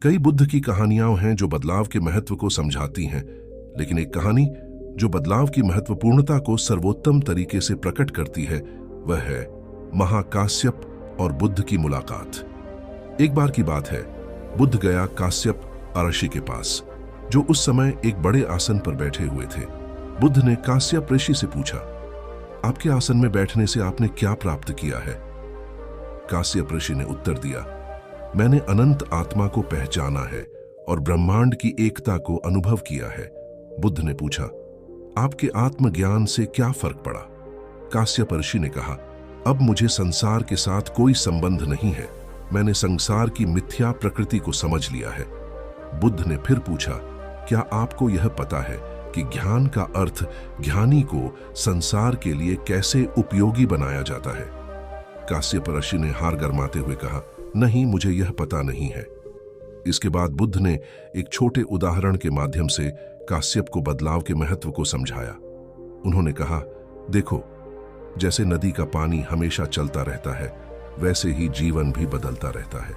कई बुद्ध की कहानियां हैं जो बदलाव के महत्व को समझाती हैं, लेकिन एक कहानी जो बदलाव की महत्वपूर्णता को सर्वोत्तम तरीके से प्रकट करती है वह है महाकाश्यप और बुद्ध की मुलाकात। एक बार की बात है, बुद्ध गया काश्यप ऋषि के पास, जो उस समय एक बड़े आसन पर बैठे हुए थे। बुद्ध ने काश्यप ऋषि से पूछा, आपके आसन में बैठने से आपने क्या प्राप्त किया है? काश्यप ऋषि ने उत्तर दिया, मैंने अनंत आत्मा को पहचाना है और ब्रह्मांड की एकता को अनुभव किया है। बुद्ध ने पूछा, आपके आत्मज्ञान से क्या फर्क पड़ा? काश्यप ऋषि ने कहा, अब मुझे संसार के साथ कोई संबंध नहीं है, मैंने संसार की मिथ्या प्रकृति को समझ लिया है। बुद्ध ने फिर पूछा, क्या आपको यह पता है कि ज्ञान का अर्थ ज्ञानी को संसार के लिए कैसे उपयोगी बनाया जाता है? काश्यप ऋषि ने हार गरमाते हुए कहा, नहीं, मुझे यह पता नहीं है। इसके बाद बुद्ध ने एक छोटे उदाहरण के माध्यम से काश्यप को बदलाव के महत्व को समझाया। उन्होंने कहा, देखो, जैसे नदी का पानी हमेशा चलता रहता है, वैसे ही जीवन भी बदलता रहता है।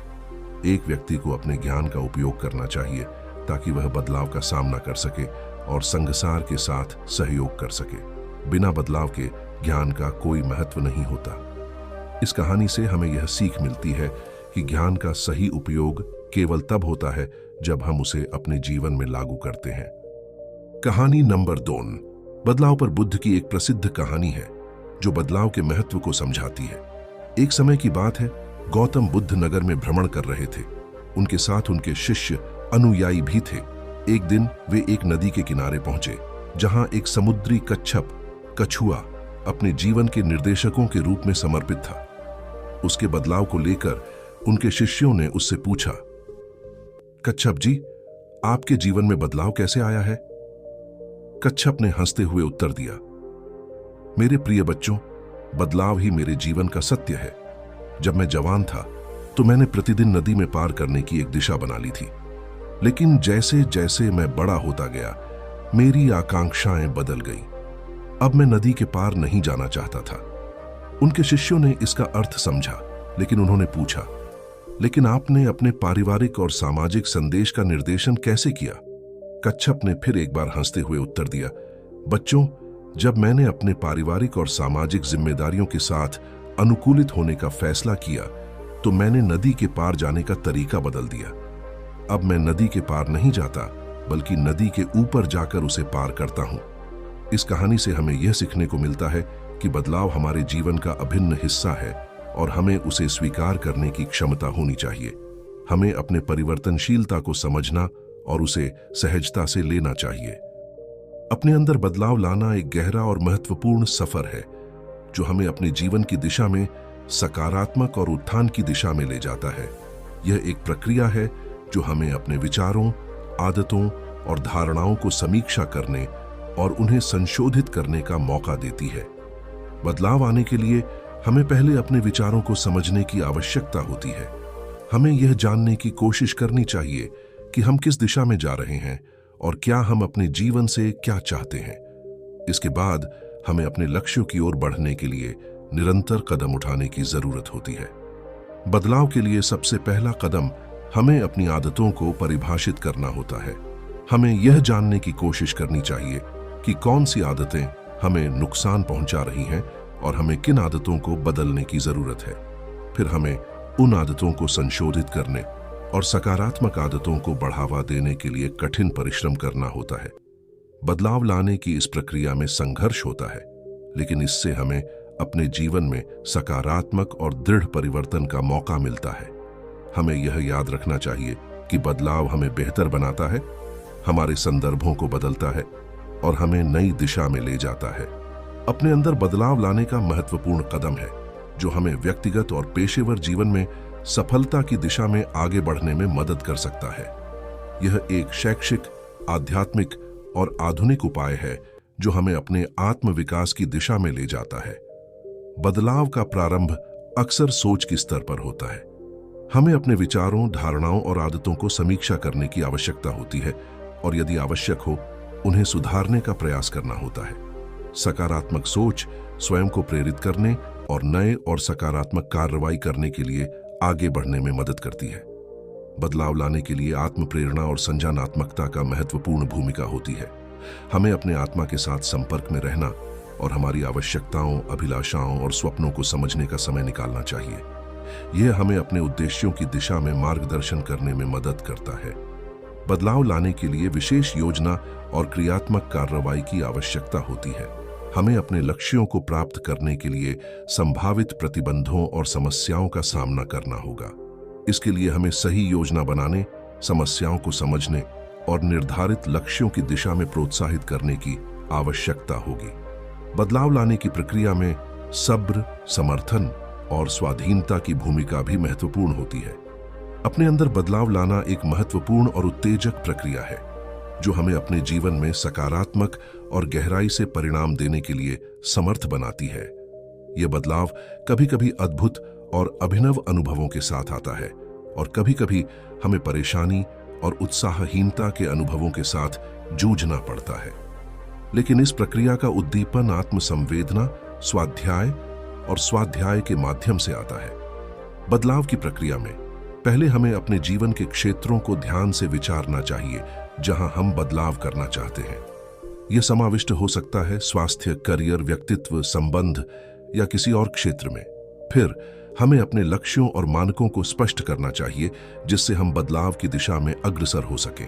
एक व्यक्ति को अपने ज्ञान का उपयोग करना चाहिए ताकि वह बदलाव का सामना कर सके और संसार के साथ सहयोग कर सके। बिना बदलाव के ज्ञान का कोई महत्व नहीं होता। इस कहानी से हमें यह सीख मिलती है कि ज्ञान का सही उपयोग केवल तब होता है जब हम उसे अपने जीवन में लागू करते हैं। कहानी नंबर 2, बदलाव पर बुद्ध की एक प्रसिद्ध कहानी है जो बदलाव के महत्व को समझाती है। एक समय की बात है, गौतम बुद्ध नगर में भ्रमण कर रहे थे। उनके साथ उनके शिष्य अनुयायी भी थे। एक दिन वे एक नदी के किनारे पहुंचे जहां एक समुद्री कच्छप कछुआ अपने जीवन के निर्देशकों के रूप में समर्पित था। उसके बदलाव को लेकर उनके शिष्यों ने उससे पूछा, कच्छप जी, आपके जीवन में बदलाव कैसे आया है? कच्छप ने हंसते हुए उत्तर दिया, मेरे प्रिय बच्चों, बदलाव ही मेरे जीवन का सत्य है। जब मैं जवान था तो मैंने प्रतिदिन नदी में पार करने की एक दिशा बना ली थी, लेकिन जैसे जैसे मैं बड़ा होता गया मेरी आकांक्षाएं बदल गईं। अब मैं नदी के पार नहीं जाना चाहता था। उनके शिष्यों ने इसका अर्थ समझा, लेकिन उन्होंने पूछा, लेकिन आपने अपने पारिवारिक और सामाजिक संदेश का निर्देशन कैसे किया? कच्छप ने फिर एक बार हंसते हुए उत्तर दिया, बच्चों, जब मैंने अपने पारिवारिक और सामाजिक जिम्मेदारियों के साथ अनुकूलित होने का फैसला किया तो मैंने नदी के पार जाने का तरीका बदल दिया। अब मैं नदी के पार नहीं जाता, बल्कि नदी के ऊपर जाकर उसे पार करता हूं। इस कहानी से हमें यह सीखने को मिलता है कि बदलाव हमारे जीवन का अभिन्न हिस्सा है और हमें उसे स्वीकार करने की क्षमता होनी चाहिए। हमें अपने परिवर्तनशीलता को समझना और उसे सहजता से लेना चाहिए। अपने अंदर बदलाव लाना एक गहरा और महत्वपूर्ण सफर है जो हमें अपने जीवन की दिशा में सकारात्मक और उत्थान की दिशा में ले जाता है। यह एक प्रक्रिया है जो हमें अपने विचारों, आदतों और धारणाओं को समीक्षा करने और उन्हें संशोधित करने का मौका देती है। बदलाव आने के लिए हमें पहले अपने विचारों को समझने की आवश्यकता होती है। हमें यह जानने की कोशिश करनी चाहिए कि हम किस दिशा में जा रहे हैं और क्या हम अपने जीवन से क्या चाहते हैं। इसके बाद हमें अपने लक्ष्यों की ओर बढ़ने के लिए निरंतर कदम उठाने की जरूरत होती है। बदलाव के लिए सबसे पहला कदम हमें अपनी आदतों को परिभाषित करना होता है। हमें यह जानने की कोशिश करनी चाहिए कि कौन सी आदतें हमें नुकसान पहुंचा रही हैं और हमें किन आदतों को बदलने की जरूरत है। फिर हमें उन आदतों को संशोधित करने और सकारात्मक आदतों को बढ़ावा देने के लिए कठिन परिश्रम करना होता है। बदलाव लाने की इस प्रक्रिया में संघर्ष होता है, लेकिन इससे हमें अपने जीवन में सकारात्मक और दृढ़ परिवर्तन का मौका मिलता है। हमें यह याद रखना चाहिए कि बदलाव हमें बेहतर बनाता है, हमारे संदर्भों को बदलता है और हमें नई दिशा में ले जाता है। अपने अंदर बदलाव लाने का महत्वपूर्ण कदम है जो हमें व्यक्तिगत और पेशेवर जीवन में सफलता की दिशा में आगे बढ़ने में मदद कर सकता है। यह एक शैक्षिक, आध्यात्मिक और आधुनिक उपाय है जो हमें अपने आत्म विकास की दिशा में ले जाता है। बदलाव का प्रारंभ अक्सर सोच के स्तर पर होता है। हमें अपने विचारों, धारणाओं और आदतों को समीक्षा करने की आवश्यकता होती है और यदि आवश्यक हो उन्हें सुधारने का प्रयास करना होता है। सकारात्मक सोच स्वयं को प्रेरित करने और नए और सकारात्मक कार्रवाई करने के लिए आगे बढ़ने में मदद करती है। बदलाव लाने के लिए आत्म प्रेरणा और संज्ञानात्मकता का महत्वपूर्ण भूमिका होती है। हमें अपने आत्मा के साथ संपर्क में रहना और हमारी आवश्यकताओं, अभिलाषाओं और स्वप्नों को समझने का समय निकालना चाहिए। यह हमें अपने उद्देश्यों की दिशा में मार्गदर्शन करने में मदद करता है। बदलाव लाने के लिए विशेष योजना और क्रियात्मक कार्रवाई की आवश्यकता होती है। हमें अपने लक्ष्यों को प्राप्त करने के लिए संभावित प्रतिबंधों और समस्याओं का सामना करना होगा। इसके लिए हमें सही योजना बनाने, समस्याओं को समझने और निर्धारित लक्ष्यों की दिशा में प्रोत्साहित करने की आवश्यकता होगी। बदलाव लाने की प्रक्रिया में सब्र, समर्थन और स्वाधीनता की भूमिका भी महत्वपूर्ण होती है। अपने अंदर बदलाव लाना एक महत्वपूर्ण और उत्तेजक प्रक्रिया है, जो हमें अपने जीवन में सकारात्मक और गहराई से परिणाम देने के लिए समर्थ बनाती है। यह बदलाव कभी कभी अद्भुत और अभिनव अनुभवों के साथ आता है और कभी कभी हमें परेशानी और उत्साहहीनता के अनुभवों के साथ जूझना पड़ता है। लेकिन इस प्रक्रिया का उद्दीपन आत्मसंवेदना, स्वाध्याय और स्वाध्याय के माध्यम से आता है। बदलाव की प्रक्रिया में पहले हमें अपने जीवन के क्षेत्रों को ध्यान से विचारना चाहिए जहां हम बदलाव करना चाहते हैं। यह समाविष्ट हो सकता है स्वास्थ्य, करियर, व्यक्तित्व, संबंध या किसी और क्षेत्र में। फिर हमें अपने लक्ष्यों और मानकों को स्पष्ट करना चाहिए जिससे हम बदलाव की दिशा में अग्रसर हो सकें।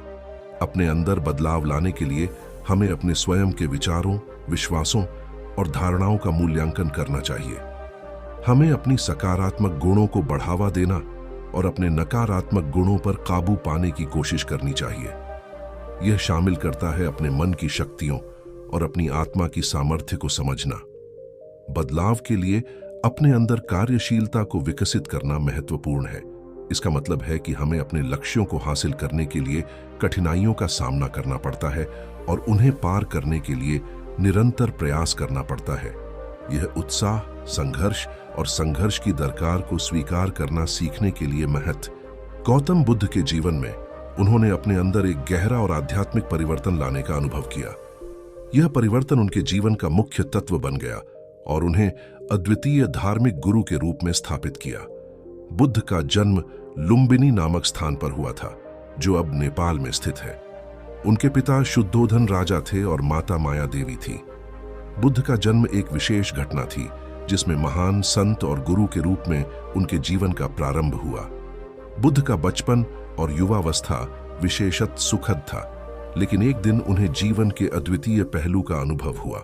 अपने अंदर बदलाव लाने के लिए हमें अपने स्वयं के विचारों, विश्वासों और धारणाओं का मूल्यांकन करना चाहिए। हमें अपनी सकारात्मक गुणों को बढ़ावा देना और अपने नकारात्मक गुणों पर काबू पाने की कोशिश करनी चाहिए। यह शामिल करता है अपने मन की शक्तियों और अपनी आत्मा की सामर्थ्य को समझना। बदलाव के लिए अपने अंदर कार्यशीलता को विकसित करना महत्वपूर्ण है। इसका मतलब है कि हमें अपने लक्ष्यों को हासिल करने के लिए कठिनाइयों का सामना करना पड़ता है और उन्हें पार करने के लिए निरंतर प्रयास करना पड़ता है। यह उत्साह, संघर्ष और संघर्ष की दरकार को स्वीकार करना सीखने के लिए गौतम बुद्ध के जीवन में उन्होंने अपने अंदर एक गहरा और आध्यात्मिक परिवर्तन लाने का अनुभव किया। यह परिवर्तन उनके जीवन का मुख्य तत्व बन गया और उन्हें अद्वितीय धार्मिक गुरु के रूप में स्थापित किया। बुद्ध का जन्म लुम्बिनी नामक स्थान पर हुआ था, जो अब नेपाल में स्थित है। उनके पिता शुद्धोधन राजा थे और माता माया देवी थी। बुद्ध का जन्म एक विशेष घटना थी जिसमें महान संत और गुरु के रूप में उनके जीवन का प्रारंभ हुआ। बुद्ध का बचपन और युवावस्था विशेषत सुखद था, लेकिन एक दिन उन्हें जीवन के अद्वितीय पहलू का अनुभव हुआ।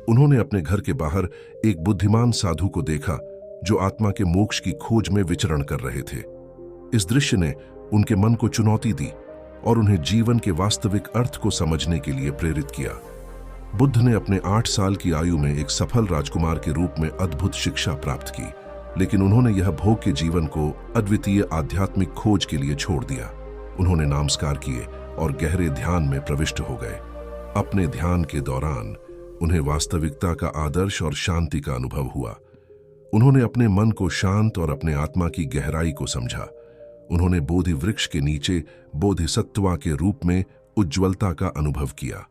उन्होंने अपने घर के बाहर एक बुद्धिमान साधु को देखा जो आत्मा के मोक्ष की खोज में विचरण कर रहे थे। इस दृश्य ने उनके मन को चुनौती दी और उन्हें जीवन के वास्तविक अर्थ को समझने के लिए प्रेरित किया। बुद्ध ने अपने 8 साल की आयु में एक सफल राजकुमार के रूप में अद्भुत शिक्षा प्राप्त की, लेकिन उन्होंने यह भोग के जीवन को अद्वितीय आध्यात्मिक खोज के लिए छोड़ दिया। उन्होंने नमस्कार किए और गहरे ध्यान में प्रविष्ट हो गए। अपने ध्यान के दौरान उन्हें वास्तविकता का आदर्श और शांति का अनुभव हुआ। उन्होंने अपने मन को शांत और अपने आत्मा की गहराई को समझा। उन्होंने बोधि वृक्ष के नीचे बोधिसत्वा के रूप में उज्ज्वलता का अनुभव किया।